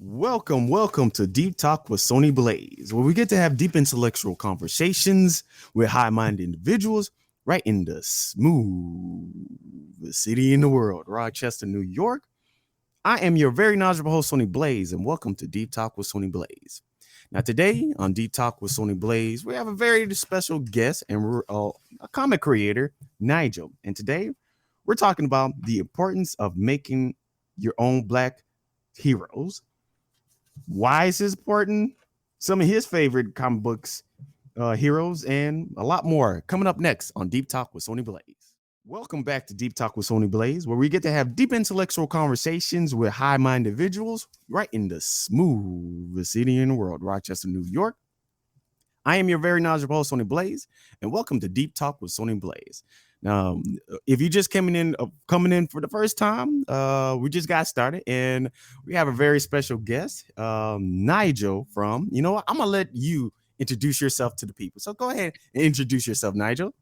Welcome to Deep Talk with Sony Blaze, where we get to have deep intellectual conversations with high-minded individuals right in the smoothest city in the world, Rochester, New York. I am your very knowledgeable host, Sony Blaze, and welcome to Deep Talk with Sony Blaze. Now, today on Deep Talk with Sony Blaze, we have a very special guest and a comic creator, Nigel. And today, we're talking about the importance of making your own black heroes. Why is this important? Some of his favorite comic books, heroes, and a lot more coming up next on Deep Talk with Sony Blaze. Welcome back to Deep Talk with Sony Blaze, where we get to have deep intellectual conversations with high-minded individuals right in the smoothest city in the world, Rochester, New York. I am your very knowledgeable host, Sony Blaze, and welcome to Deep Talk with Sony Blaze. Now, if you just coming in for the first time, we just got started, and we have a very special guest, Nigel from. You know what? I'm gonna let you introduce yourself to the people. So go ahead and introduce yourself, Nigel.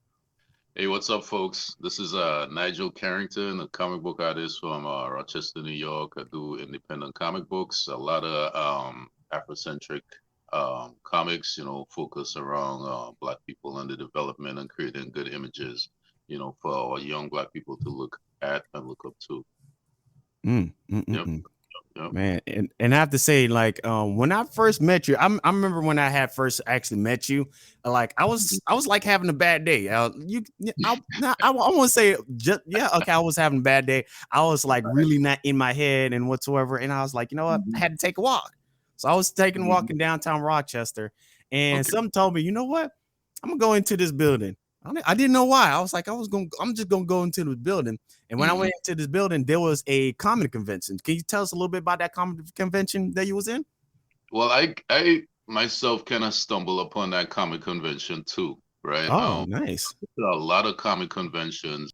Hey, what's up, folks? This is Nigel Carrington, a comic book artist from Rochester, New York. I do independent comic books, a lot of Afrocentric comics, focus around Black people and the development and creating good images, for our young Black people to look at and look up to. Mm, mm, mm, Yep, mm. yep. Man, and I have to say, like, when I first met you, I remember when I had first actually met you, like, I was like having a bad day. I want to say just yeah, okay, I was having a bad day. I was like really not in my head and whatsoever, and I was like, you know what, I Mhm, had to take a walk. So I was taking a mhm. walk in downtown Rochester, and Okay. something told me, you know what, I'm gonna go into this building. I didn't know why. I was like, I'm just gonna go into the building. And when I Mhm. went into this building, there was a comedy convention. Can you tell us a little bit about that comedy convention that you was in? Well, I myself kind of stumble upon that comic convention too, right? Oh, nice. There are a lot of comic conventions,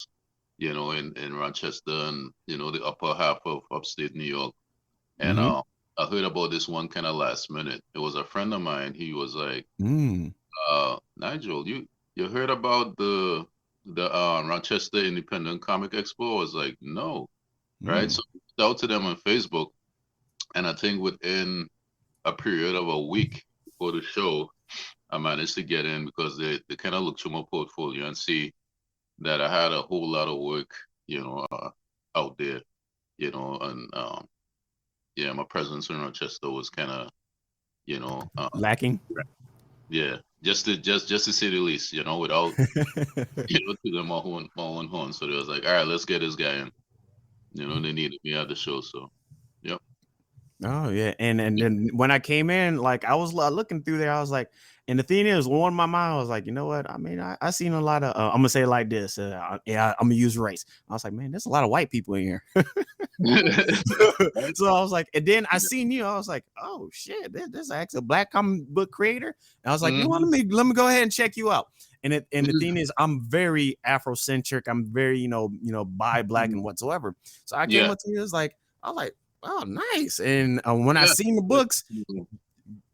in Rochester and the upper half of upstate New York. And Mm-hmm. I heard about this one kind of last minute. It was a friend of mine. He was like, Mm. Nigel, you heard about the Rochester Independent Comic Expo? I was like, no, right? Mm. So I reached out to them on Facebook, and I think within a period of a week before the show, I managed to get in because they kind of looked through my portfolio and see that I had a whole lot of work, out there, and yeah, my presence in Rochester was kind of, you know, Lacking. yeah, just to say the least, without to them my own horn. So they was like, all right, let's get this guy in. They needed me at the show, so yep. Oh yeah, and then when I came in, like I was looking through there, I was like, and the thing is, one in my mind, I was like, you know what? I mean, I seen a lot of. I'm gonna say it like this. Yeah, I'm gonna use race. I was like, man, there's a lot of white people in here. Right? So I was like, and then I seen you. I was like, oh shit, there's actually a black comic book creator. And I was like, you know what? Mm-hmm. Let me go ahead and check you out. And the thing is, I'm very Afrocentric. I'm very bi black and whatsoever. So I came Yeah, up to you. I was like, oh, nice. And when I yeah. seen the books,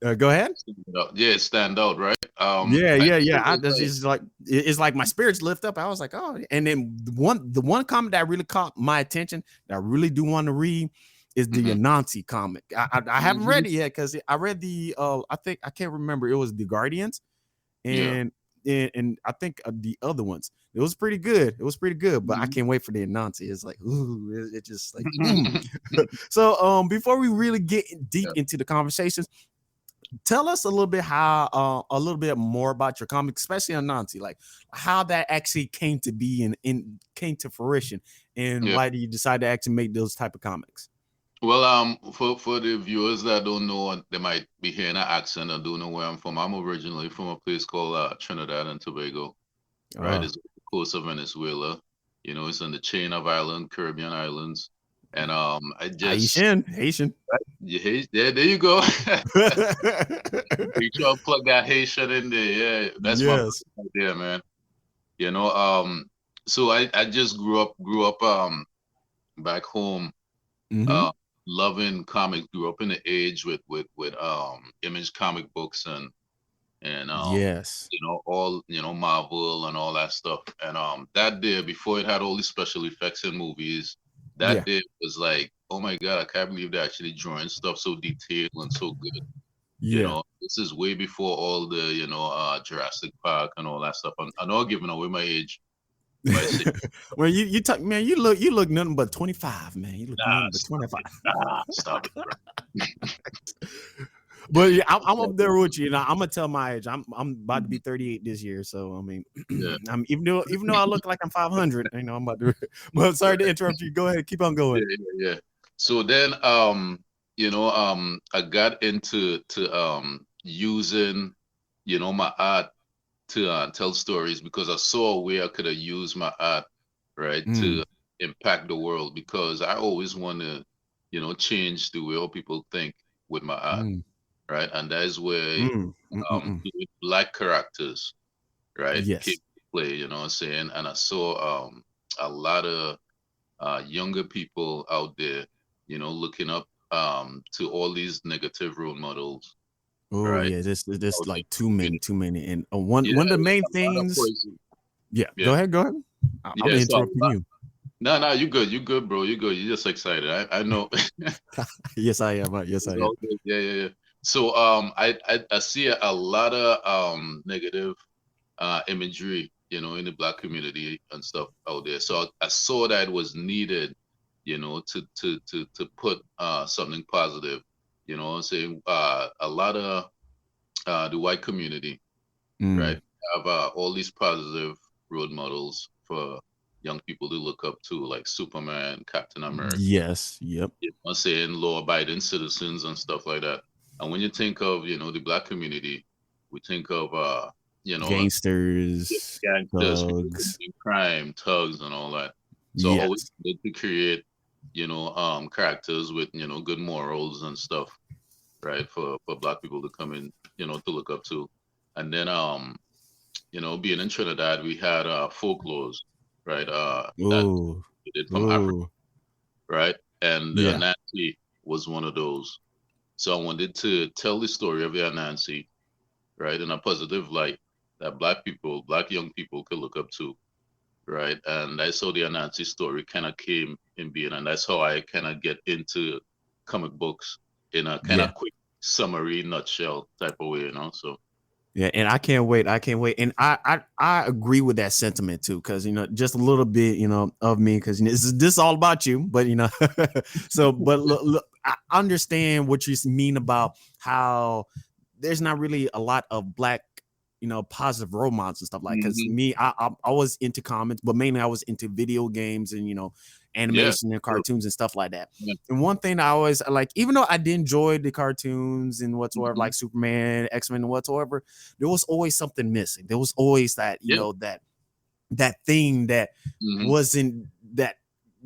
go ahead. Stand out. Yeah, stand out, right? Yeah, I yeah, think yeah. it was That's like, just like it's like my spirits lift up. I was like, oh, and then the one comic that really caught my attention that I really do want to read is the hmm Anansi comic. I haven't hmm read it yet because I read the I think I can't remember, it was the Guardians yeah. and and I think the other ones. It was pretty good. It was pretty good, but I Mhm. can't wait for the Anansi. It's like ooh, it just like So before we really get deep Yeah. into the conversations, tell us a little bit more about your comic, especially on Nancy, like how that actually came to be and came to fruition, and Yeah. why do you decide to actually make those type of comics? Well, for the viewers that don't know, they might be hearing an accent and don't know where I'm from. I'm originally from a place called Trinidad and Tobago, right? Uh, It's on the coast of Venezuela. It's on the chain of Caribbean islands. And I just, Haitian. yeah, there you go. Make sure I plug that Haitian in there. Yeah, that's my Yes. right there, man. You know, um, so I just grew up back home, Mm-hmm. uh, loving comics. Grew up in the age with Image comic books and Yes. all Marvel and all that stuff. And that day before it had all these special effects in movies, that Yeah. day was like oh my God, I can't believe they're actually drawing stuff so detailed and so good. Yeah. This is way before all the, Jurassic Park and all that stuff. I'm not giving away my age by saying, Well, you talk, man. You look nothing but 25, man. You look nah, nothing but stop 25. it. Nah, stop it, bro. But yeah, I'm up there with you. I'm gonna tell my age. I'm about to be 38 this year. So I mean, Yeah, I'm even though I look like I'm 500, I'm about to. But sorry to interrupt you. Go ahead, keep on going. yeah. So then, I got into using, my art to tell stories because I saw a way I could have used my art, right, Mm, to impact the world because I always want to, change the way all people think with my art, mm, right? And that is where mm. doing black characters, right, came Yes. to play, what I'm saying? And I saw a lot of younger people out there, looking up to all these negative role models, Oh right? yeah, this Out there like in the community. too many. And one Yeah, one of the main a lot of things. poison. Yeah, Yeah, go ahead. Go ahead. I'm yeah. So interrupting you. no, you good, bro. You good. You're just excited. I know. Yes, I am. Yes, I It's am. all good. Yeah. So I see a lot of negative imagery, in the black community and stuff out there. So I saw that it was needed, to put something positive. What I'm saying a lot of the white community, right, Mm, have all these positive role models for young people to look up to, like Superman, Captain America. yes. Yep. I'm saying law-abiding citizens and stuff like that. And when you think of, the black community, we think of, Gangsters, gangsters, people thugs. committing crime, thugs, and all that. So I always Yes. wanted to create, characters with, good morals and stuff, right, for black people to come in, to look up to. And then, being in Trinidad, we had folklores, right, that Oh. we did from Africa, Oh. right? And the Yeah. Anansi was one of those. So I wanted to tell the story of the Anansi, right, in a positive light that black young people could look up to, right? And that's how the Anansi story kind of came in being, and that's how I kind of get into comic books in a kind Yeah. of quick summary, nutshell type of way. So Yeah, and I can't wait. I can't wait. And I agree with that sentiment too, because just a little bit, of me, because this is all about you. But so but look, I understand what you mean about how there's not really a lot of black, positive role models and stuff like. Because mhm. me, I was into comics, but mainly I was into video games and Yeah, animation and sure. cartoons and stuff like that. Yeah. And one thing I always like, even though I did enjoy the cartoons and whatsoever, Mhm. like Superman, X-Men, and whatsoever, there was always something missing. There was always that, Yeah. that thing that Hmm. wasn't that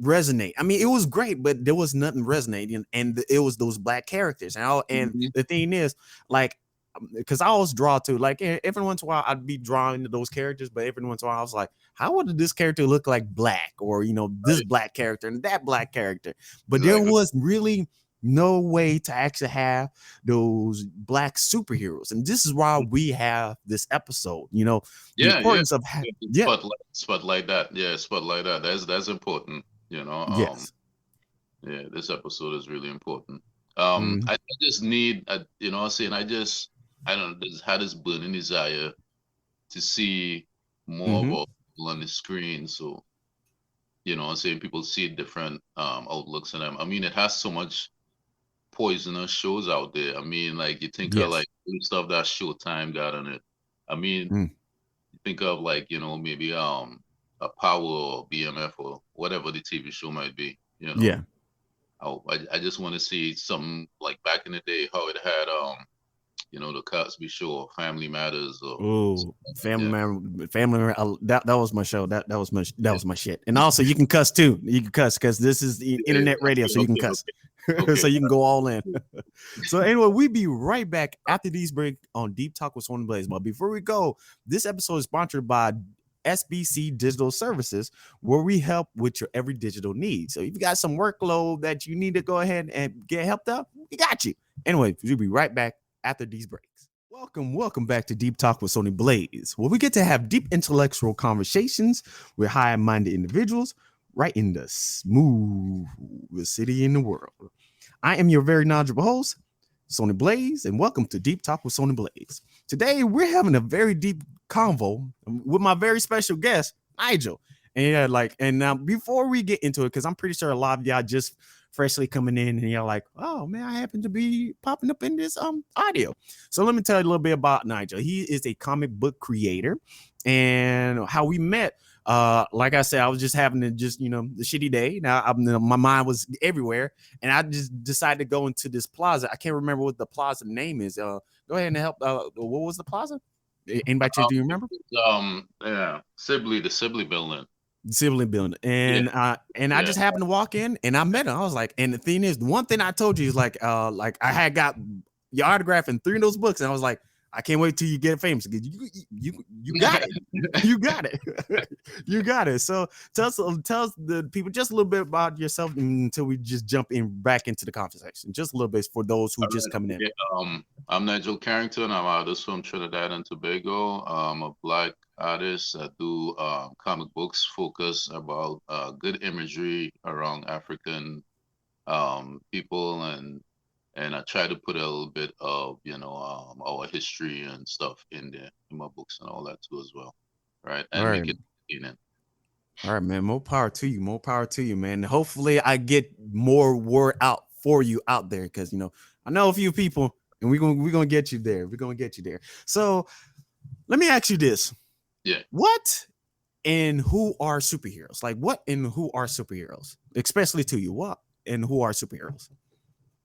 resonate. I mean, it was great, but there was nothing resonating, and it was those black characters. And Hmm. the thing is, like, because I always draw too. Like every once in a while, I'd be drawing to those characters, but every once in a while, I was like, how would this character look like black, or this Right. black character and that black character? But there Exactly. was really no way to actually have those black superheroes, and this is why we have this episode. The Yeah. importance of Yeah, yeah, spotlight that. Yeah, spotlight that. That's important. yes, Yeah, this episode is really important. mm-hmm, I just need, I'm saying I don't know, just had this burning desire to see more of mm-hmm, our people on the screen. So, I'm saying people see different outlooks in them. I mean, it has so much poisonous shows out there. I mean, like you think of yes, like the stuff that Showtime got on it. I mean, mm, you think of like, maybe a Power or BMF or whatever the TV show might be, yeah. I just want to see something like back in the day how it had the Cosby Show or Family Matters or Oh, something like that. Yeah, Family Man. That was my show. That yeah, was my shit. And also, you can cuss too. You can cuss because this is the yeah, internet radio, so you can okay, cuss. okay, okay, So okay. you can go all in. So anyway, we be right back after these break on Deep Talk with Sony Blaze. But before we go, this episode is sponsored by SBC Digital Services, where we help with your every digital need. So if you got some workload that you need to go ahead and get helped out, we got you. Anyway, we'll be right back after these breaks. Welcome back to Deep Talk with Sony Blaze, where we get to have deep intellectual conversations with high-minded individuals. right in the smoothest city in the world. I am your very knowledgeable host, Sony Blaze, and welcome to Deep Talk with Sony Blaze. Today, we're having a very deep convo with my very special guest, Nigel. And yeah, and now before we get into it, because I'm pretty sure a lot of y'all just freshly coming in and you're like, oh man, I happen to be popping up in this audio. So let me tell you a little bit about Nigel. He is a comic book creator, and how we met. Like I said, I was just having the shitty day. Now my mind was everywhere, and I just decided to go into this plaza. I can't remember what the plaza name is. Go ahead and help. What was the plaza? Anybody do you remember? Yeah, the Sibley building. Sibling building, and I just happened to walk in and I met him. I was like, and the thing is, one thing I told you is like I had got your autograph in 3 of those books, and I was like, I can't wait till you get famous. You got it. You got it. You got it. So tell us the people just a little bit about yourself until we just jump in back into the conversation. Just a little bit for those who just coming in. I'm Nigel Carrington. I'm artist from Trinidad and Tobago. I'm a Black artist. I do comic books focus about good imagery around African people, and I try to put a little bit of our history and stuff in there in my books and all that too as well, right? And make it in it. All right, man. More power to you. More power to you, man. Hopefully, I get more word out for you out there, because I know a few people, and we're gonna get you there. We're gonna get you there. So let me ask you this: what and who are superheroes? Like, what and who are superheroes? Especially to you, what and who are superheroes?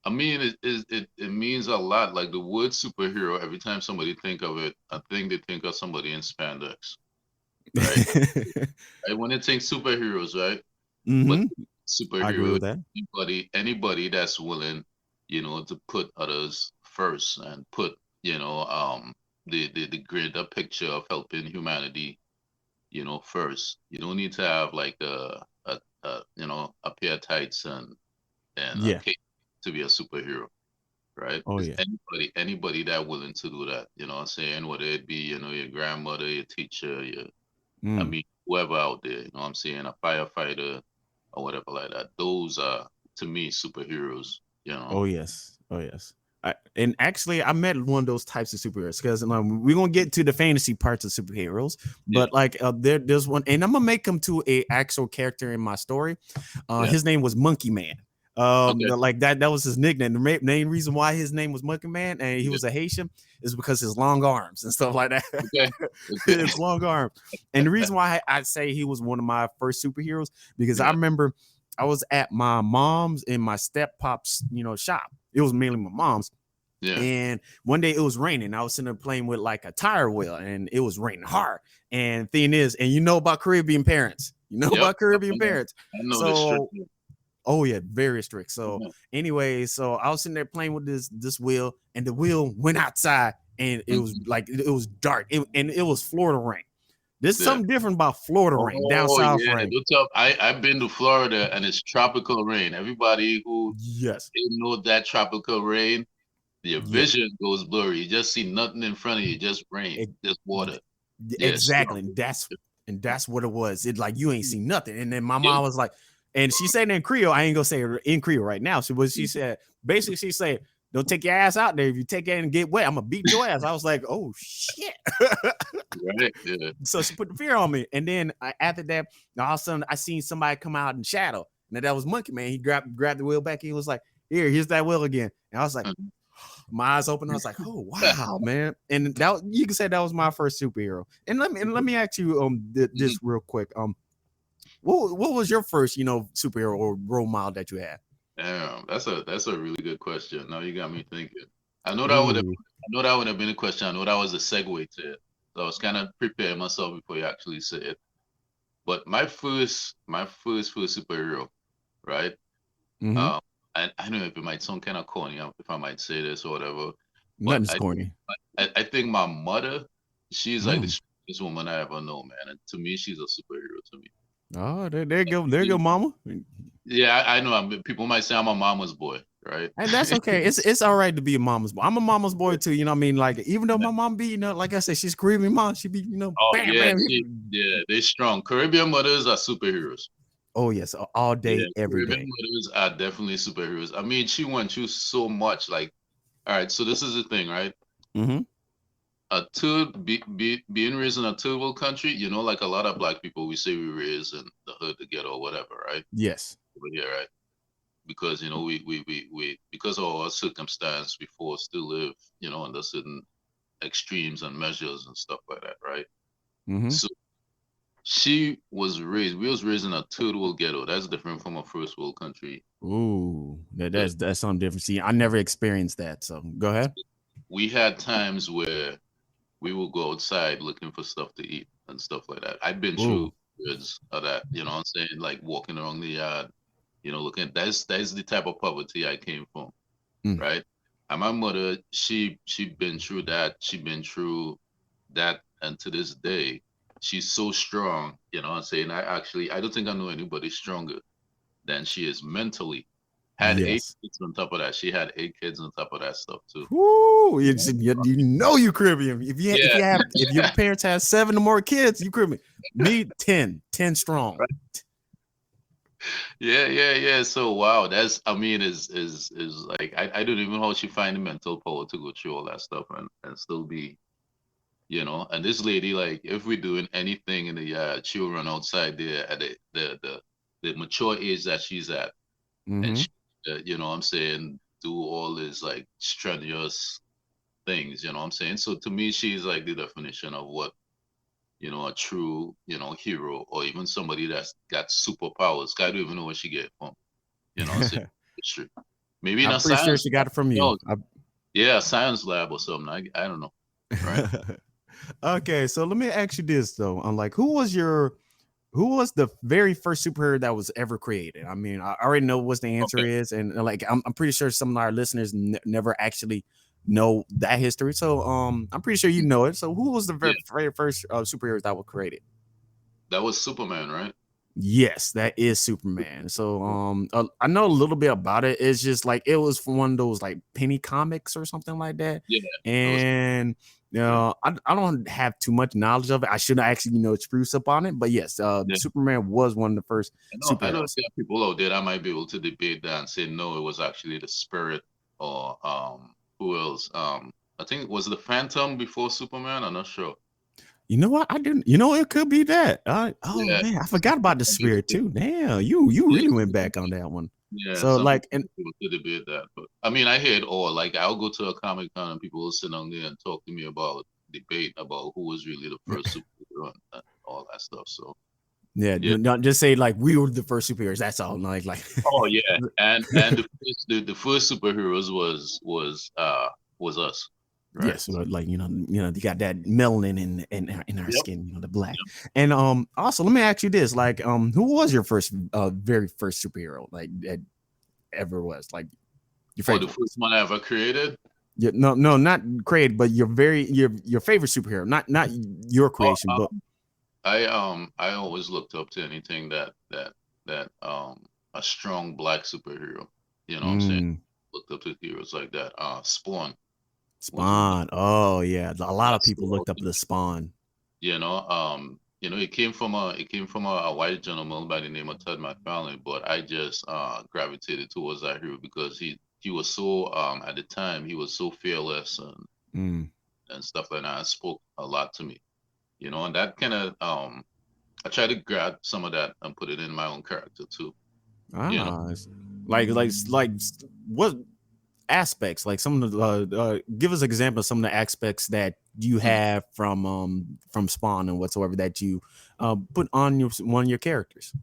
I mean, it means a lot. Like the word superhero, every time somebody think of it, I think they think of somebody in spandex, right? Right? When they think superheroes, right? Mm-hmm. But superhero, I agree with that. Anybody that's willing, to put others first and put, the greater picture of helping humanity, first. You don't need to have like a pair of tights and a cape to be a superhero, right? Oh yeah. Anybody that willing to do that, what I'm saying, whether it be, your grandmother, your teacher, I mean, whoever out there, what I'm saying, a firefighter or whatever like that. Those are, to me, superheroes, Oh yes. Oh yes. And actually, I met one of those types of superheroes, because we're gonna get to the fantasy parts of superheroes, but there's one, and I'm gonna make him to a actual character in my story. His name was Monkey Man. Like that was his nickname. The main reason why his name was Monkey Man and he was a Haitian is because his long arms and stuff like that. His long arms. And the reason why I say he was one of my first superheroes, because I remember I was at my mom's and my step pop's shop. It was mainly my mom's. And one day it was raining. I was sitting there playing with like a tire wheel, and it was raining hard. And thing is, and about Caribbean parents. About Caribbean parents. I know oh yeah, very strict. So anyway, so I was sitting there playing with this wheel, and the wheel went outside, and it was like it was dark, and it was Florida rain. There's something different about Florida rain, down south rain. I've been to Florida, and it's tropical rain. Everybody who didn't know that tropical rain, your vision goes blurry. You just see nothing in front of you, just rain, just water. Exactly. That's what it was. It like you ain't seen nothing. And then my mom was like, and she said in Creole, I ain't gonna say it in Creole right now. So what she said, basically she said, don't take your ass out there. If you take it and get wet, I'm gonna beat your ass. I was like, oh shit. So she put the fear on me. And then after that, all of a sudden I seen somebody come out in shadow. Now that was Monkey Man. He grabbed the wheel back. He was like, here's that wheel again. And I was like, my eyes open. I was like, oh wow, man. And that you can say that was my first superhero. And let me ask you this real quick. What was your first superhero or role model that you had? Damn, that's a really good question. Now you got me thinking. I know that would have been a question. I know that was a segue to it. So I was kind of preparing myself before you actually said it. But my first superhero, right? I don't know if it might sound kind of corny, if I might say this or whatever. Nothing's corny. I think my mother, she's like the strongest woman I ever know, man. And to me, she's a superhero to me. Oh, there you go, mama. Yeah, I know. People might say I'm a mama's boy, right? And that's okay. It's all right to be a mama's boy. I'm a mama's boy too. You know what I mean? Like, even though my mom be, like I said, she's Caribbean mom. She be, bam, bam. They're strong. Caribbean mothers are superheroes. Oh yes, all Yeah, day, every Caribbean day. mothers are definitely superheroes. I mean, she went through so much. Like, all right, so this is the thing, right? Mm-hmm. Being raised in a third world country, like a lot of black people, we say we raised in the hood, the ghetto, or whatever, right? Yes. Over here, right? Because we because of our circumstance, we forced to live, under certain extremes and measures and stuff like that, right? Mm-hmm. So we was raised in a third world ghetto. That's different from a first world country. Ooh, But that's something different. See, I never experienced that. So go ahead. we had times where we will go outside looking for stuff to eat and stuff like that. I've been Ooh. through periods of that, what I'm saying, like walking around the yard, looking. That's the type of poverty I came from, Mm. right? And my mother, she been through that. She been through that, and to this day, she's so strong. You know what I'm saying? I don't think I know anybody stronger than she is mentally. Had eight Yes. kids on top of that. She had eight kids on top of that stuff too. Woo! You know you Caribbean. Yeah. If your parents have 7 or more kids, you Caribbean. Me 10 strong. Yeah. So wow, that's I mean is like I don't even know how she find the mental power to go through all that stuff and still be, and this lady, like, if we're doing anything in the yard, she'll run outside there at the mature age that she's at, and Mm-hmm. she, what I'm saying, do all this like strenuous things, what I'm saying. So to me, she's like the definition of what, a true, hero, or even somebody that's got superpowers. I don't even know where she get it from, say history. Maybe in I'm a pretty sure science she lab. got it from you. No, yeah, a science lab or something. I don't know. Right? Okay, so let me ask you this though. I'm like, who was the very first superhero that was ever created? I mean, I already know what the answer Okay. is, and like I'm pretty sure some of our listeners never actually know that history. So I'm pretty sure you know it. So who was the Yeah, very first superheroes that were created? that was Superman, right? Yes, that is Superman. So I know a little bit about it. It's just like it was from one of those like penny comics or something like that. Yeah, it was. And I don't have too much knowledge of it. I should actually spruce up on it. But yes, Yeah. Superman was one of the first I know superheroes. there are people out there that might be able to debate that and say no, it was actually the Spirit, or who else? I think it was the Phantom before Superman. I'm not sure. You know what? I didn't. You know, it could be that. Oh Yeah, man, I forgot about the spirit too. Damn, you yeah, really went back on that one. yeah. So Some like, people and might be able to debate that, but I mean, I hear it all. Like, I'll go to a Comic Con and people will sit down there and talk to me about debate about who was really the first superhero and all that stuff. So yeah, yeah. not just say like we were the first superheroes. That's all. Like. Oh yeah, and the first superheroes was us, right? Yes, like you got that melanin in our Yep. skin, the black. Yep. And also let me ask you this, like who was your very first superhero like that ever was like your Or the favorite? first one I ever created. Yeah, no, not created, but your favorite superhero, not your Oh, creation, but I always looked up to anything that a strong black superhero. You know what I'm saying? mm, Looked up to heroes like that. Spawn was one. Spawn. Oh yeah, a lot of people So, looked up to the Spawn. it came from a white gentleman by the name of Ted McFarlane, but I just gravitated towards that hero because he was so at the time he was so fearless Mm. and stuff like that. It spoke a lot to me, and that kind of I try to grab some of that and put it in my own character too. You know, Like what aspects, like some of the give us an example of some of the aspects that you have from Spawn and whatsoever that you put on one of your characters.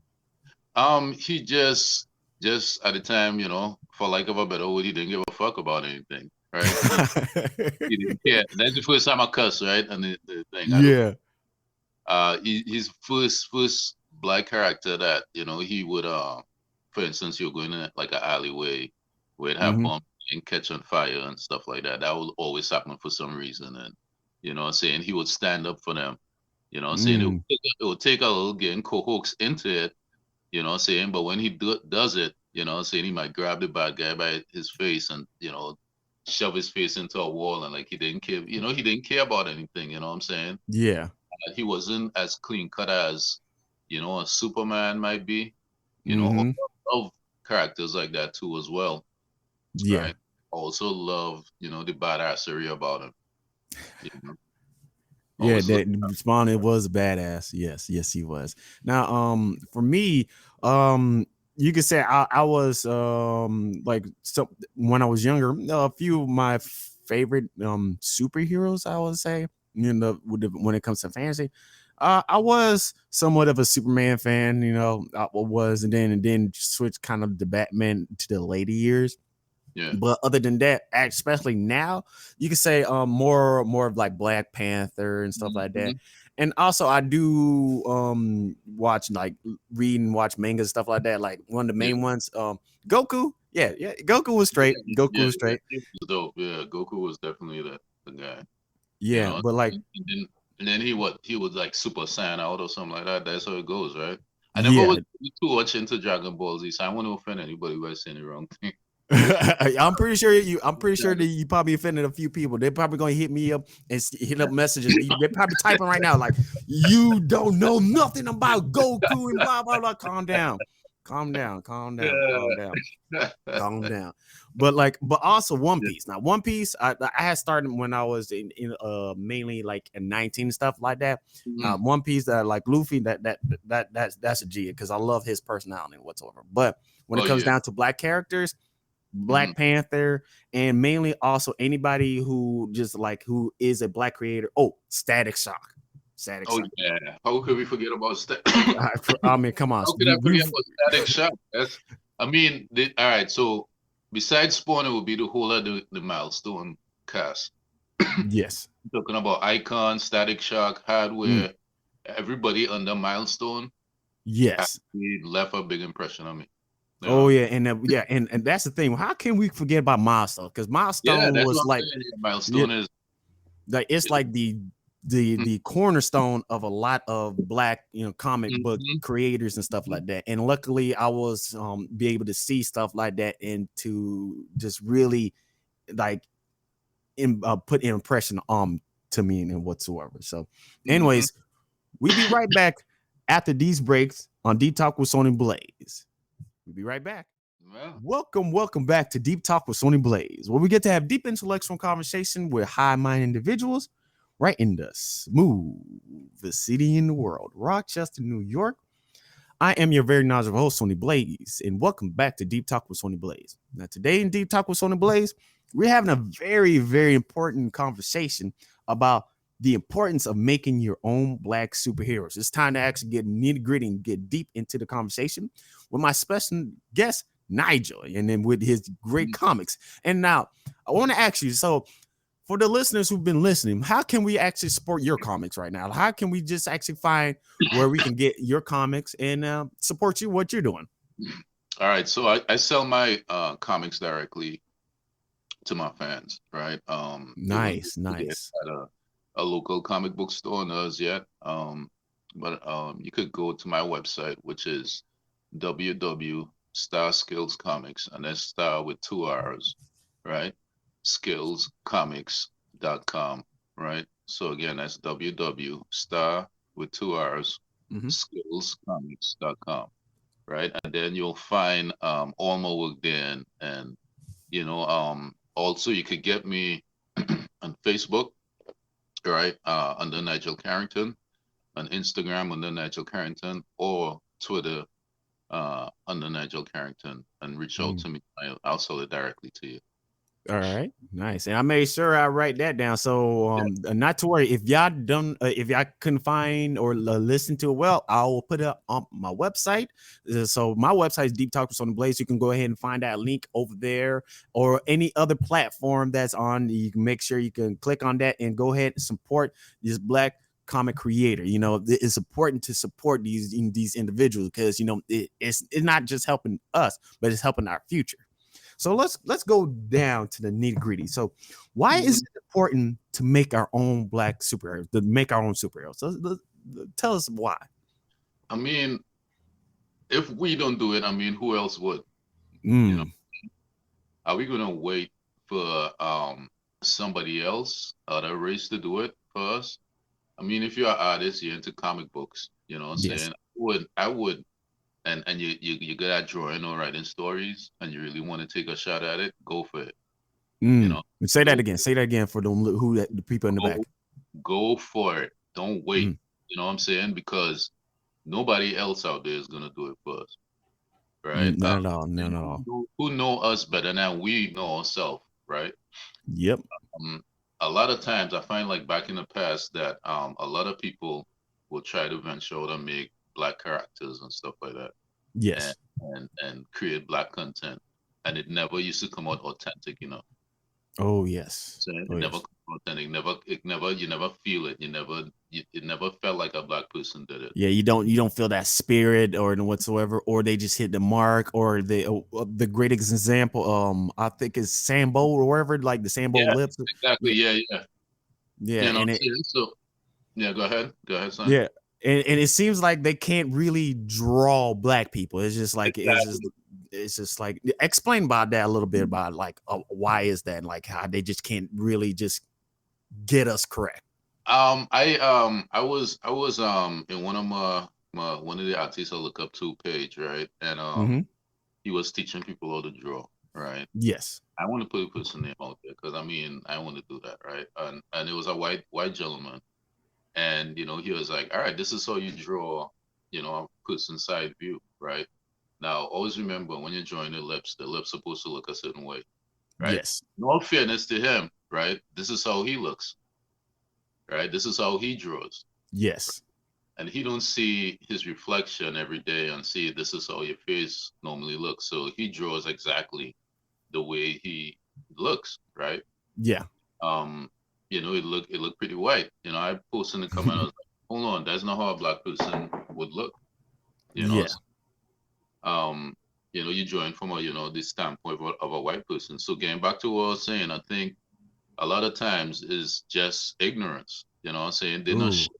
he just at the time, for lack of a better word, he didn't give a fuck about anything, right? He didn't care. That's the first time I cuss, right? And the thing I don't. Yeah. His first black character that he would for instance, you're going in like an alleyway where it have Hmm. bombs and catch on fire and stuff like that. That would always happen for some reason, and saying he would stand up for them. Saying Mm. it would take a little getting coaxed into it. Saying, but when he does it, saying he might grab the bad guy by his face and shove his face into a wall, and like he didn't care. He didn't care about anything. You know what I'm saying? Yeah. He wasn't as clean cut as a Superman might be. You know, Mm-hmm. I love characters like that too as well, Yeah. right? Also love, the badassery about him. You know, Yeah, always look. that Spawn it was badass. Yes, yes, he was. Now, for me, you could say I was like so when I was younger, a few of my favorite superheroes, I would say, when it comes to fantasy. I was somewhat of a Superman fan, I was, and then switched kind of to Batman to the later years. Yeah. But other than that, especially now, you can say more of like Black Panther and stuff like that. Mhm. And also I do watch like read and watch manga and stuff like that. Like one of the Yeah. main ones, Goku. Yeah, Goku was Yeah. straight. Goku Yeah. was Yeah. straight. He was dope. Yeah. Goku was definitely the guy. You Yeah, know, but like and then he was like Super Saiyan out or something like that. That's how it goes, right? I never yeah. was too much into Dragon Ball Z, so I want to offend anybody by saying the wrong thing. I'm pretty sure that you probably offended a few people. They're probably gonna hit me up and hit up messages. They're probably typing right now, like, you don't know nothing about Goku and blah blah blah. Calm down. Calm down, calm down, calm down, calm down. But also One Yeah. Piece. Now, One Piece, I had started when I was in mainly like in 19 and stuff like that. Mhm. One Piece, that like Luffy, that's a G, because I love his personality whatsoever. But when it Oh comes yeah. down to black characters, Mhm. Black Panther, and mainly also anybody who just like who is a black creator. Oh, Static Shock, Static Oh Shock. yeah. How could we forget about I mean, come on, How could I forget about Static Shock? I mean, all right. So besides Spawn, it would be the whole of the Milestone cast. yes, Talking about Icon, Static Shock, mm, Hardware, everybody under Milestone yes. actually left a big impression on me. Oh Yeah. yeah, and that's the thing. How can we forget about Milestone? Because Yeah, Milestone that's what was I'm like, saying. Yeah, yeah, Milestone is. like it's like the cornerstone of a lot of black comic book Mhm. creators and stuff like that. And luckily, I was be able to see stuff like that and to just really like put an impression on to me and whatsoever. So, Mhm. anyways, we be right back after these breaks on Deep Talk with Sony Blaze. We'll be right back. Well, Welcome back to Deep Talk with Sony Blaze, where we get to have deep intellectual conversation with high-minded individuals right in the smoothest city in the world, Rochester, New York. I am your very knowledgeable host, Sony Blaze, and welcome back to Deep Talk with Sony Blaze. Now, today in Deep Talk with Sony Blaze, we're having a very, very important conversation about the importance of making your own black superheroes. It's time to actually get nitty gritty and get deep into the conversation with my special guest, Nigel, and then with his great comics. And now, I want to ask you, so for the listeners who've been listening, how can we actually support your comics right now? How can we just actually find where we can get your comics and support you, what you're doing? all right. So I sell my comics directly to my fans, right? They will Nice, get nice. at a local comic book store in us yet. But you could go to my website, which is www.starskillscomics, and that's Star with two R's, right? Skillscomics.com, right? So again, that's www.star with two R's, Mm-hmm. skillscomics.com, right? And then you'll find all my work there, and also you could get me on Facebook, right? Under Nigel Carrington, on Instagram under Nigel Carrington, or Twitter under Nigel Carrington, and reach out Mm. to me. I'll sell it directly to you. All right, nice. And I made sure I write that down. So Yeah. not to worry if y'all don't if y'all couldn't find or listen to it, well, I will put it up on my website. So my website is Deep Talk with Sony Blaze. You can go ahead and find that link over there or any other platform that's on. You can make sure you can click on that and go ahead and support this black comic creator. It's important to support these individuals because it's not just helping us, but it's helping our future. So let's go down to the nitty gritty. So why is Mhm. it important to make our own black superheroes? To make our own superheroes? So tell us why. I mean, if we don't do it, I mean, who else would? You know, Mm, are we gonna wait for somebody else, other race to do it for us? I mean, if you're an artist, you're into comic books, you know what I'm yes. saying? I would and you good at drawing or writing stories, and you really want to take a shot at it, go for it. You know, Say that go again. Say that again for them the people in the go back. go for it. Don't wait. Mm, You know what I'm saying? Because nobody else out there is gonna do it for us, right? not at all. Not And at all. who know us better than we know ourselves, right? Yep. Um, a lot of times I find like back in the past that a lot of people will try to venture out and make black characters and stuff like that, and Yes. and create black content, and it never used to come out authentic, you know. Oh yes. So Oh it never yes. comes out authentic. You never feel it. It never felt like a black person did it. Yeah, you don't feel that spirit or whatsoever, or they just hit the mark, or the greatest example, I think is Sambo or wherever, like the Sambo Yeah, lips. exactly. Yeah, Yeah, yeah. yeah, You know what and I'm it, saying? So yeah, go ahead, son. yeah, and it seems like they can't really draw black people. It's just like Exactly. it's just like explain about that a little bit about like why is that, like how they just can't really just get us correct. I was in one of my one of the artists I look up to page, right? And Mm-hmm. he was teaching people how to draw, right? Yes. I want to put a person name out there because I mean I want to do that, right? And it was a white gentleman, and he was like, all right, this is how you draw, a person side view, right? Now always remember when you're drawing the lips supposed to look a certain way, right? Yes. In all fairness to him, right? This is how he looks, right? This is how he draws. Yes. And he don't see his reflection every day and see this is how your face normally looks. So he draws exactly the way he looks, right? Yeah. Um, it looked pretty white. I posted in the comment, I was like, hold on, that's not how a black person would look, you know. Yeah. So, you're drawing from a, the standpoint of a white person. So getting back to what I was saying, I think a lot of times is just ignorance. You know what I'm saying? They're not Ooh. sure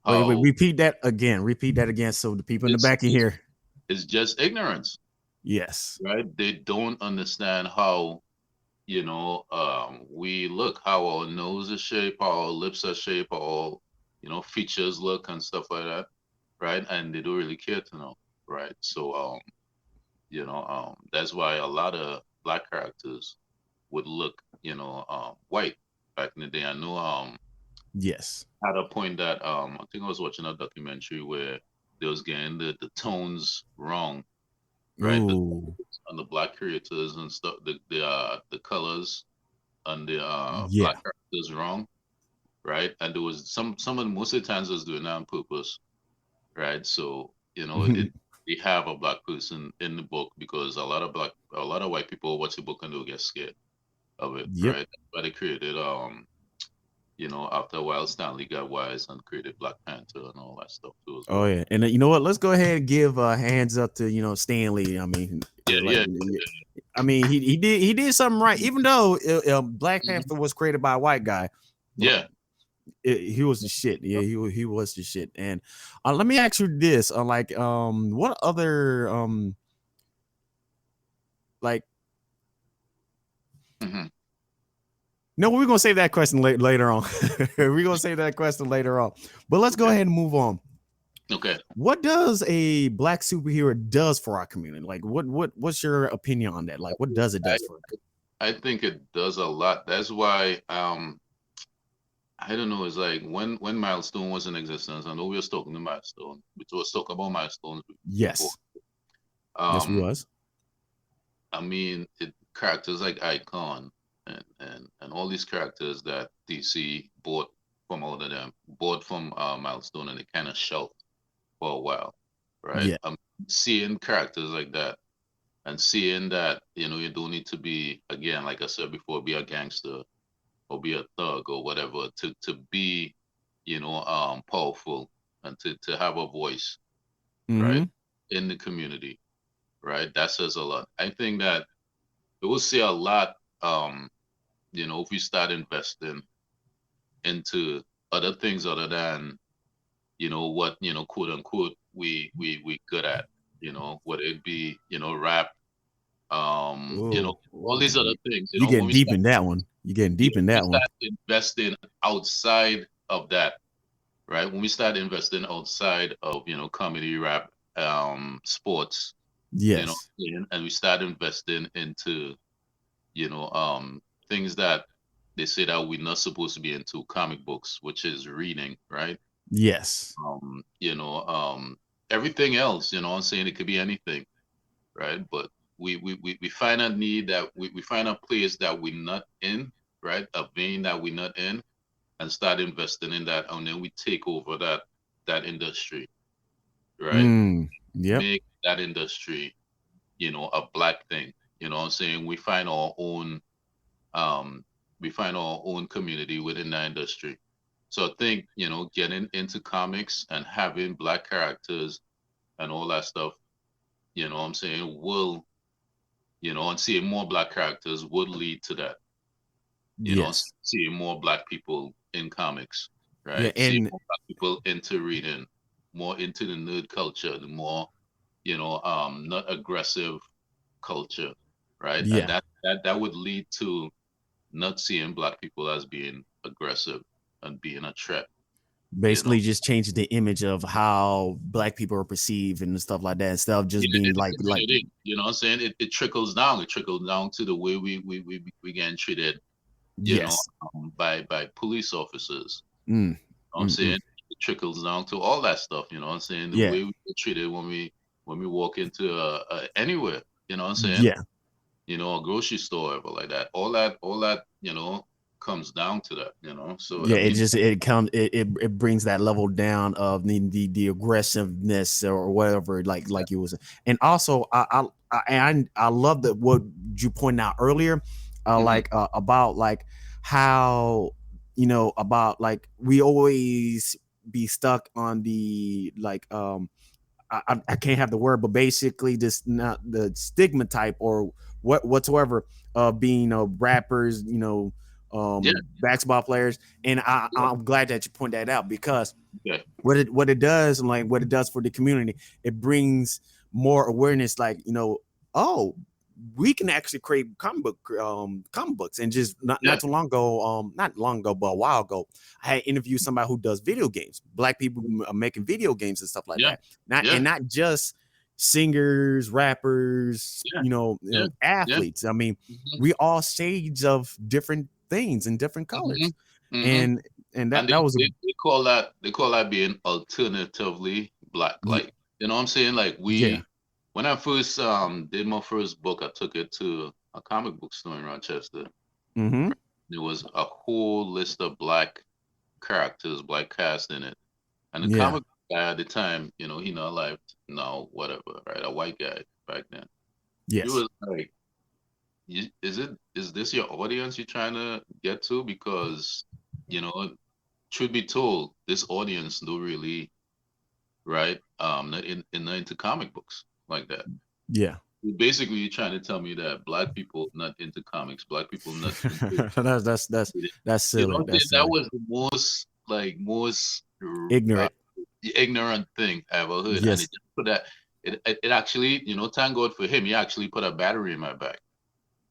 Wait, how repeat that again. Repeat that again so the people in the it's back can it's, hear. it's just ignorance, Yes. right? They don't understand how, we look, how our nose is shaped, how our lips are shaped, how our, features look and stuff like that, right? And they don't really care to know, right? So, that's why a lot of black characters would look, white back in the day. I know, Yes. at a point that, I think I was watching a documentary where they was getting the tones wrong, right? Ooh. On the black creators and stuff, the colors on the Yeah. black characters wrong, right? And there was some of the most of the times I was doing that on purpose, right? So they have a black person in the book because a lot of white people watch the book and they'll get scared of it, Yep. right? But they created after a while Stanley got wise and created Black Panther and all that stuff too as Oh well. yeah. And you know what? Let's go ahead and give hands up to Stanley. I mean, Yeah, like, yeah, he did something right. Even though Black mhm, Panther was created by a white guy, yeah. he was the shit. Yeah, he was the shit. And let me ask you this: like, what other like Hmm. no, we're gonna save that question later on. We're gonna save that question later on. But let's go Okay, ahead and move on. okay. What does a black superhero does for our community? Like, what's your opinion on that? Like, what does it I does for? I think it does a lot. That's why I don't know. It's like when Milestone was in existence. I know we were talking to Milestone. We was talking about Milestones before. Yes, yes, we Um, was. I mean, characters like Icon and all these characters that DC bought from all of them, bought from Milestone, and they kind of shelved for a while, right? Yeah. I'm seeing characters like that and seeing that you don't need to be, again, like I said before, be a gangster or be a thug or whatever to be powerful and to have a voice, right, Mm-hmm. in the community, right? That says a lot. I think that it will say a lot, um if we start investing into other things other than what quote unquote we good at, whether it be rap, Oh, all these other things, you when getting we deep start, in that one. You getting yeah, deep in we that one. start investing outside of that, right? When we start investing outside of comedy, rap, sports, Yes. and we start investing into, you know, things that they say that we're not supposed to be into, comic books, which is reading, right? Yes. Um, you know, everything else, I'm saying, it could be anything, right? But we find a need that we find a place that we're not in, right? A vein that we're not in, and start investing in that, and then we take over that industry, right? Mm. Yep. Make that industry, a black thing. What I'm saying? Um we find our own community within the industry. So I think, getting into comics and having black characters and all that stuff, what I'm saying, will, and seeing more black characters would lead to that, Yes. seeing more black people in comics, Yeah. right? Seeing And more black people into reading, more into the nerd culture, the more, not aggressive culture, right? And yeah. that would lead to not seeing black people as being aggressive and being a threat, you know. Basically just change the image of how black people are perceived and stuff like that instead of just Yeah, being in the like community, you know what I'm saying? It trickles down. It trickles down to the way we getting treated, yes. by police officers. Mm, Know what I'm mm, mm. saying? It trickles down to all that stuff, what I'm saying? The Yeah. way we get treated when we walk into anywhere, what I'm saying? Yeah. A grocery store or like that. All that, comes down to that, So I Yeah, it mean, just it comes it brings that level down of the aggressiveness or whatever, like you was. And also I love that what you pointed out earlier, mhm, about like how, about like we always be stuck on the I can't have the word, but basically just not the stigma type or whatsoever of being rappers, yeah, basketball players. And yeah, I'm glad that you point that out because yeah, what it does, and like what it does for the community, it brings more awareness, like, oh, we can actually create comic books. And just not yeah, too long ago, not long ago, but a while ago, I had interviewed somebody who does video games, black people are making video games and stuff like yeah, that, not yeah, and not just singers, rappers, yeah, yeah, yeah. athletes. I mean, Mhm, we all shades of different things in different mhm, colors. mhm. And And that that was a they call that being alternatively black. yeah. Like, what I'm saying? Like, Yeah. when I first did my first book, I took it to a comic book store in Rochester. Mm-hmm. There was a whole list of black characters, black cast in it. And the Yeah. comic guy at the time, he not alive now, whatever, right? A white guy back then. He Yes. was like, is this your audience you're trying to get to? Because, you know, truth be told, this audience don't really, right? Not into comic books like that. Yeah. Basically, you're trying to tell me that black people not into comics, black people not into it. That's silly. What I'm saying? That's That silly. was the most uh, Ignorant. ignorant thing I ever heard, and it Yes. just put that. It actually, thank God for him. He actually put a battery in my back,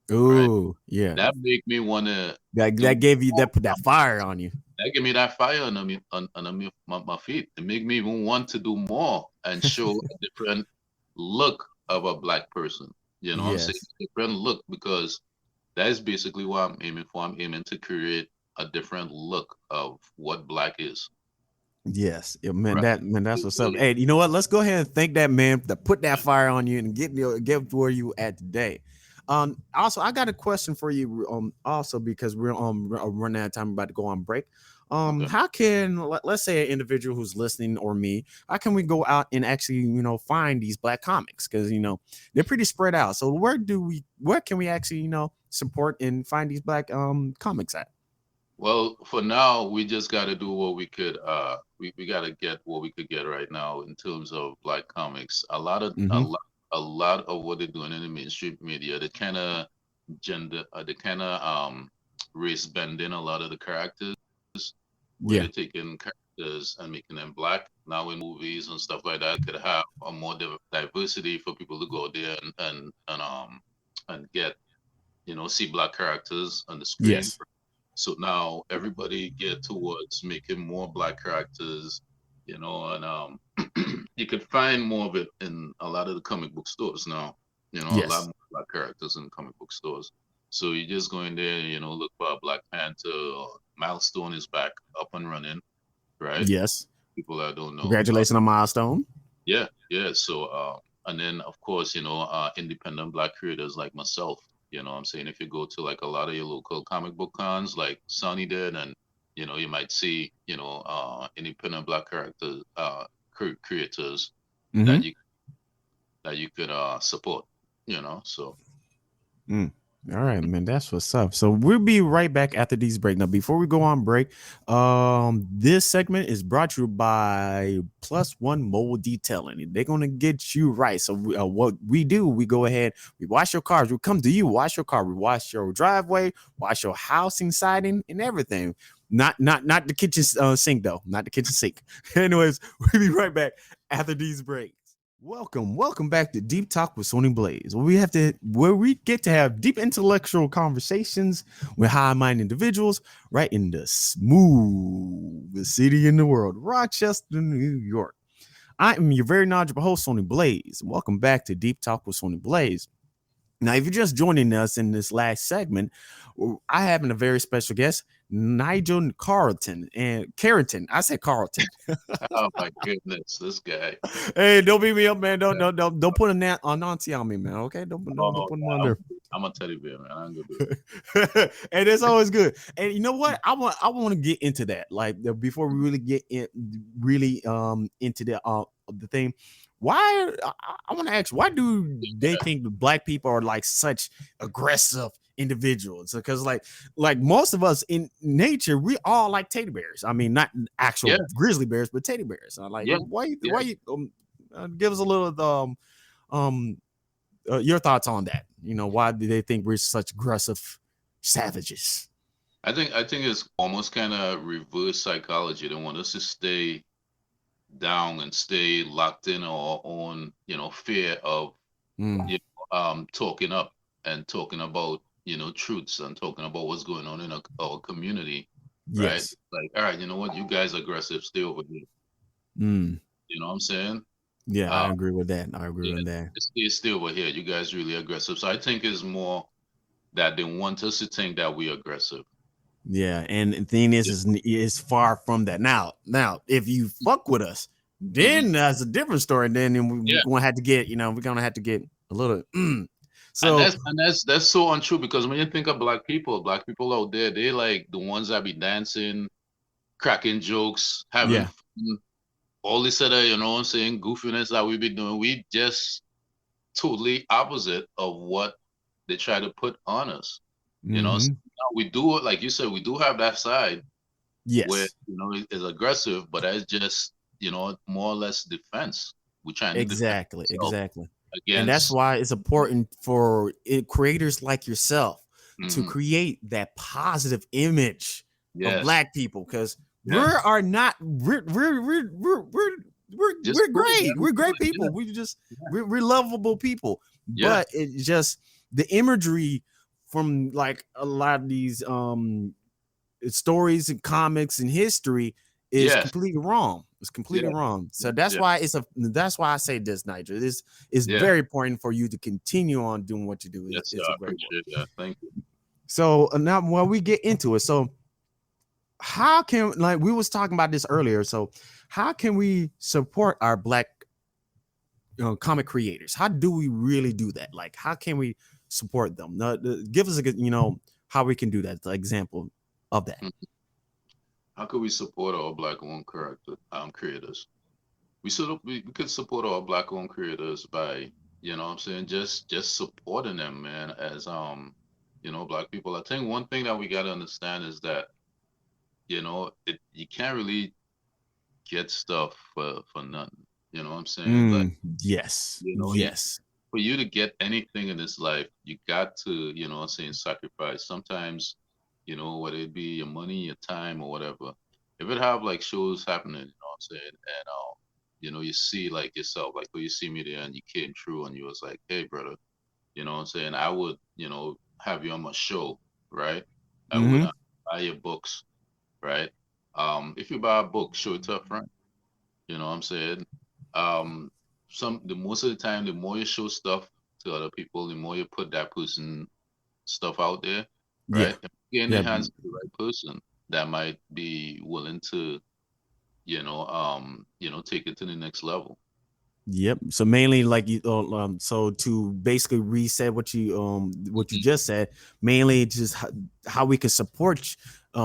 right? Ooh, yeah. That make me want to do That gave you more. that put that fire on you. That give me that fire under me, my feet. It make me even want to do more and show a different look of a black person. You know what I'm saying? Yes. Different look, because that is basically what I'm aiming for. I'm aiming to create a different look of what black is. Yes. Yeah, man, Right. that's what's up. Hey, you know what? Let's go ahead and thank that man to put that fire on you and get where you at today. Also, I got a question for you. Also because we're running out of time, about to go on break. Okay. How can let's say an individual who's listening or me, how can we go out and actually find these black comics? Because they're pretty spread out. So where can we actually support and find these black comics at? Well, for now, we just got to do what we could. We got to get what we could get right now in terms of black comics. Mm-hmm. A lot of what they're doing in the mainstream media, the kind of the kind of race bending a lot of the characters, where Yeah. they're taking characters and making them black. Now in movies and stuff like that, could have a more diversity for people to go there and get, see black characters on the screen. Yes. So now everybody get towards making more black characters, and you could find more of it in a lot of the comic book stores now. A lot Yes. more black characters in comic book stores. So you just go in there, look for a Black Panther. Or Milestone is back up and running, right? Yes. People that don't know. Congratulations on milestone. Yeah, yeah. So, and then of course, independent black creators like myself. I'm saying if you go to like a lot of your local comic book cons, like Sony did, and you might see, independent black characters, creators that Mm-hmm. you could support. So Mm. All right, man. That's what's up. So we'll be right back after these break. Now, before we go on break, this segment is brought to you by Plus One Mobile Detailing. They're gonna get you right. So what we do, we go ahead, we wash your cars. We come to you, wash your car. We wash your driveway, wash your housing siding, and everything. Not the kitchen sink though. Not the kitchen sink. Anyways, we'll be right back after these breaks. Welcome back to Deep Talk with Sony Blaze, where we get to have deep intellectual conversations with high-minded individuals right in the smoothest city in the world, Rochester, New York. I am your very knowledgeable host, Sony Blaze. Welcome back to Deep Talk with Sony Blaze. Now, if you're just joining us in this last segment, I have a very special guest, Nigel Carrington. And Carrington, I said Carlton. oh my goodness, this guy. Hey, don't beat me up, man. Don't put a Nancy on me, man. Okay, don't Oh, put him on there. I'm a teddy bear, man. I'm gonna do And it's always good. And you know what? I want to get into that. Like before we really get in, really into the thing. Why I want to ask, why do they think the black people are like such aggressive individuals? Because like most of us in nature, we all like teddy bears. I mean, not actual Yeah, grizzly bears, but teddy bears. Like yeah, why yeah. you give us a little um your thoughts on that? Why do they think we're such aggressive savages? I think it's almost kind of reverse psychology. They want us to stay down and stay locked in our own, fear of Mm, talking up and talking about, truths and talking about what's going on in our community, right? yes. Like, all right, you know what? You guys are aggressive. Stay over here. Mm, You know what I'm saying? yeah, I Uh, agree with that. I agree yeah, with that. stay over here. You guys really aggressive. So I think it's more that they want us to think that we're aggressive. Yeah, and the thing Yeah. is far from that. Now, if you fuck with us, Hmm. then that's a different story. Then we're Yeah. gonna have to get, we're gonna have to get a little. And So that's so untrue because when you think of black people out there, they like the ones that be dancing, cracking jokes, having yeah, fun, all this other, what I'm saying, goofiness that we be doing. We just totally opposite of what they try to put on us. So mm-hmm. now we do it, like you said, we do have that side where Yes, is aggressive, but that's just more or less defense. We're trying to defend exactly, ourselves exactly. And that's against. why it's important for creators like yourself to Mhm. create that positive image of Yes, black people, because we yes, are not just we're cool, great. man. We're We're great good. people. We're lovable people. Yeah, But it just the imagery from like a lot of these stories and comics and history is yes, completely wrong. It's completely yeah, wrong. So yeah, that's yeah, why that's why I say this, Nigel. This is yeah. very important for you to continue on doing what you do. Yes, sir. It's a I great work. appreciate that. Thank you. So now when we get into it, so how can, like we was talking about this earlier, so how can we support our black comic creators? How do we really do that? Like how can we support them? Give us a good, how we can do that, the example of that. Mhm. How could we support our black-owned creators? We could support our black-owned creators by, what I'm saying, just supporting them, man, as black people. I think one thing that we got to understand is that, you can't really get stuff for nothing. You know what I'm saying? Like, Yes, you know, you, yes, for you to get anything in this life, you got to, what I'm saying, sacrifice. Sometimes, whether it be your money, your time, or whatever. If it have like shows happening, you know what I'm saying, and you see like yourself, like when you see me there and you came through and you was like, hey brother, you know what I'm saying, I would, have you on my show, right? I would mm-hmm. buy your books, right? If you buy a book, show it to a friend. You know what I'm saying? um, the most of the time, the more you show stuff to other people, the more you put that person stuff out there, Yeah. right? And get in the Yeah. hands of the right person that might be willing to, take it to the next level. Yep. So mainly like you so to basically reset what you Mhm. just said, mainly just how we can support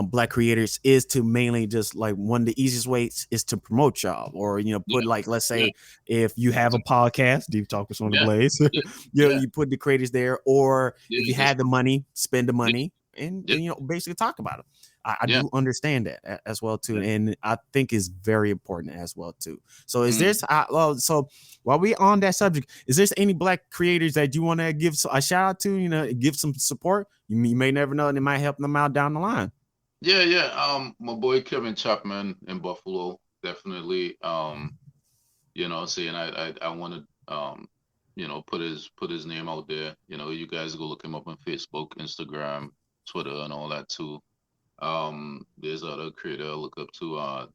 black creators is to mainly just like one of the easiest ways is to promote y'all or put Yeah, like let's yeah, say if you have a podcast, Deep Talk with Sony yeah, Blaze, yeah, yeah, you put the creators there, or if yeah. you had the money, spend the Yeah, money and, yeah, basically talk about it. I yeah, do understand that as well too, yeah. and I think is very important as well too. So is Mhm. there's so while we on that subject, is there any black creators that you want to give a shout out to? Give some support. You may never know, and it might help them out down the line. Yeah, yeah. My boy Kevin Chapman in Buffalo, definitely. Saying I want to put his name out there. You guys go look him up on Facebook, Instagram, Twitter, and all that too. There's other creator I look up to,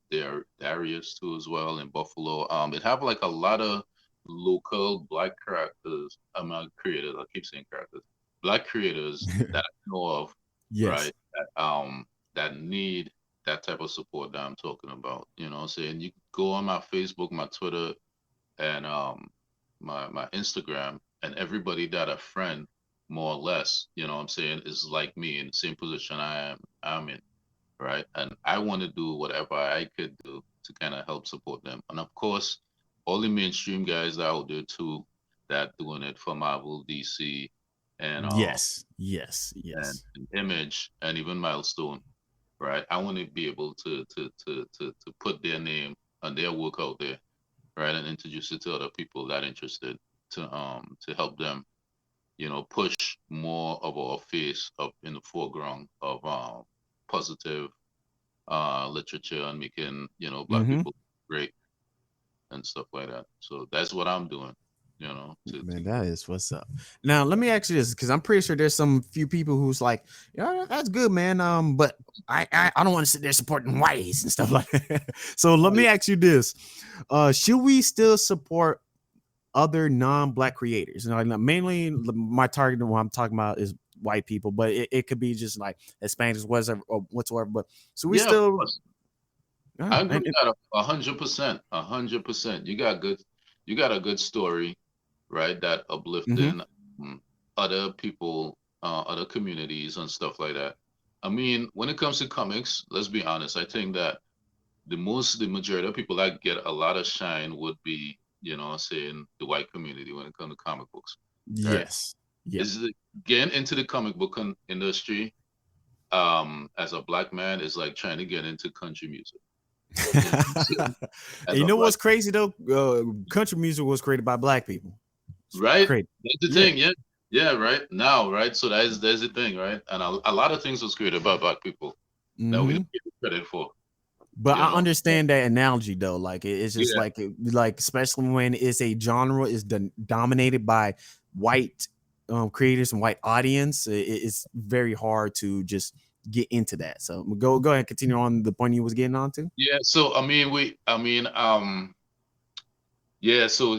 Darius too as well in Buffalo. It have like a lot of local black characters. I'm not creators. I keep saying characters. Black creators that I know of, Yes. right? That need that type of support that I'm talking about. What I'm saying, you go on my Facebook, my Twitter, and my Instagram, and everybody that a friend more or less, what I'm saying, is like me in the same position I'm in, right? And I want to do whatever I could do to kind of help support them. And of course, all the mainstream guys out there too that doing it for Marvel, DC, and Yes. Yes. and, Yes. and Image, and even Milestone, right? I want to be able to put their name and their work out there, right, and introduce it to other people that interested to help them, push more of our face up in the foreground of positive literature and making black Mm-hmm. people great and stuff like that. So that's what I'm doing, to Man, that is what's up. Now, let me ask you this because I'm pretty sure there's some few people who's like, yeah, that's good, man. But I don't want to sit there supporting whites and stuff like that. So let me ask you this: should we still support other non-black creators? And like, mainly my target, what I'm talking about, is white people, but it could be just like Hispanics, whatever, or whatsoever. But so we yeah, of still, course. I agree with that 100%, 100%. You got a good story, right? That mm-hmm, uplifting other people, other communities and stuff like that. I mean, when it comes to comics, let's be honest. I think that the majority of people that get a lot of shine would be, saying the white community when it comes to comic books, right? yes, yeah. Is getting into the comic book industry, as a black man is like trying to get into country music. You know what I'm saying? And As you a know black, what's crazy though? Country music was created by black people. It's right? crazy. That's the Yeah. thing, yeah. Yeah, right. Now, right? So that's the thing, right? And a lot of things was created by black people that we Mm-hmm. don't get credit for, But you I know. understand that analogy though. Like it's just Yeah, like especially when it's a genre is dominated by white creators and white audience, it's very hard to just get into that. So go ahead, continue on the point you was getting on to. yeah. So yeah. So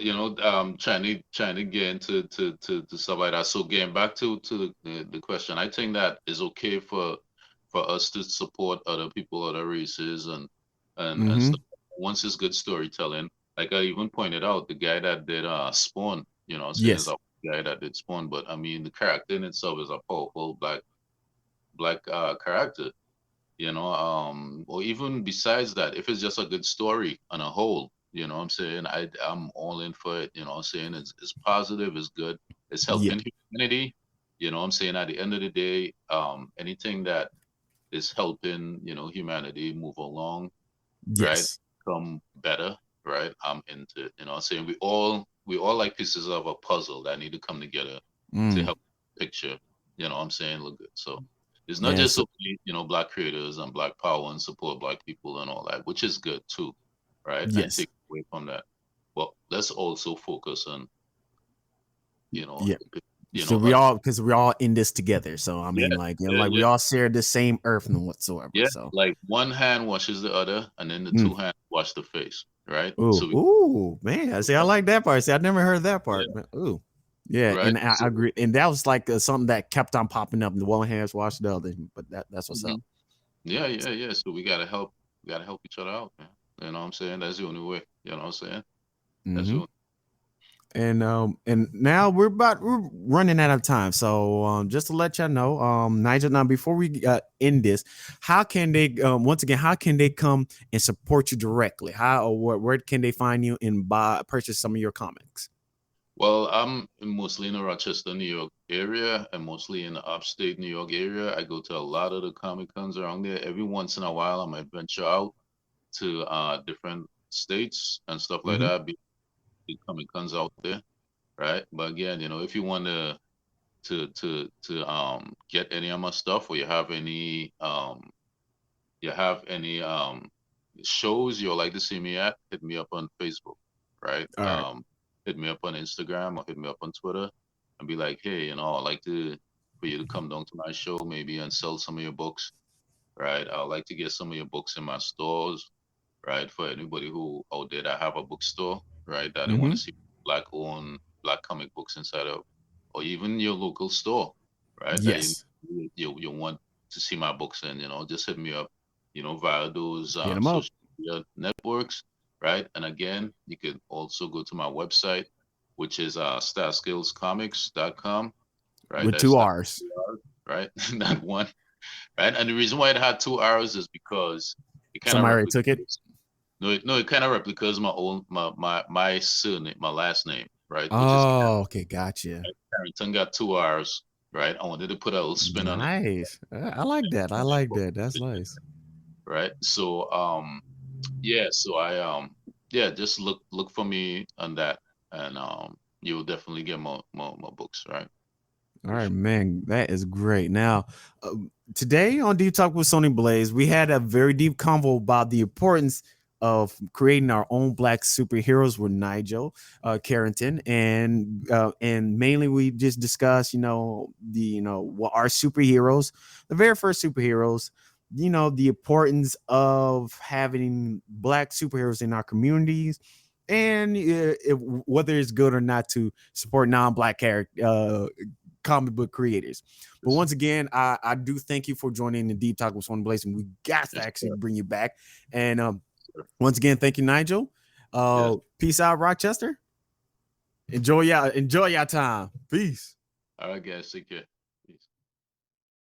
trying to get into to stuff like that. So getting back to the question, I think that is okay for us to support other people, other races, and Mm-hmm. stuff. Once it's good storytelling, like I even pointed out, the guy that did Spawn, I'm saying is Yes. a guy that did Spawn, but I mean the character in itself is a powerful black character, or even besides that, if it's just a good story on a whole, I'm saying I'm all in for it. I'm saying it's positive, it's good, it's Yeah. helping humanity. I'm saying at the end of the day, anything that is helping humanity move along, right, Yes. become better, right, I'm into it. I'm saying we all like pieces of a puzzle that need to come together to Mm. help the picture, I'm saying, look good. So it's not Man. just So only black creators and black power and support black people and all that, which is good too, right, and yes. take away from that. But let's also focus on you know Yeah. you So know, we all, because we're all in this together. So I yeah, mean, like, you know, yeah, like we yeah, all share the same earth and whatsoever. yeah. So, Like one hand washes the other, and then the mm. two hands wash the face, right? Ooh, So we, ooh, man. I see. I like that part. See, I never heard that yeah, part. But, ooh, yeah. right. And I So, agree. And that was like something that kept on popping up. The one hands wash the other. But that's what's up. mhm. Yeah, yeah, yeah. So we gotta help each other out, man. You know what I'm saying? That's the only way. You know what I'm saying? That's the Hmm. only. And now we're running out of time. So just to let y'all know, Nigel, now before we end this, how can they once again, how can they come and support you directly? How or where can they find you and purchase some of your comics? Well, mostly in the Rochester, New York area, and mostly in the upstate New York area. I go to a lot of the Comic Cons around there. Every once in a while, I might venture out to different states and stuff like Hmm. that. Be Comic Cons out there, right? But again, if you want to get any of my stuff, or you have any shows you'd like to see me at, hit me up on Facebook, right? All right. Hit me up on Instagram or hit me up on Twitter and be like, hey, I'd like for you to come down to my show maybe and sell some of your books, right? I'd like to get some of your books in my stores, right? For anybody who out there that have a bookstore, right? That they want to Hmm. see black comic books inside of, or even your local store, right? That Yes. you want to see my books in, just hit me up, via those Hit them up social media networks, right? And again, you can also go to my website, which is starskillscomics.com, right? with That's two that, R's. right? That one, right? And the reason why it had 2 hours is because it kind of Somebody already took it. replicates. No, no, it kind of replicates my own my surname, my last name, right? Which is Oh, okay, gotcha. Carrington. Got 2 hours, right? I wanted to put a little spin on it, Nice. I like that. I like that. That's nice. right? So yeah, so I yeah, just look for me on that, and you'll definitely get more books, right? All For right, sure. man, that is great. Now, today on Deep Talk with Sony Blaze, we had a very deep convo about the importance of creating our own black superheroes with Nigel Carrington, and mainly we just discussed, what our superheroes, the very first superheroes, the importance of having black superheroes in our communities, and whether it's good or not to support non-black character comic book creators. But Yes, once again, I do thank you for joining the Deep Talk with Sony Blaze, and we got to yes, actually sir. bring you back. And Sir. once again, thank you, Nigel. Yes. Peace out, Rochester. Enjoy your time. Peace. All right, guys, take care.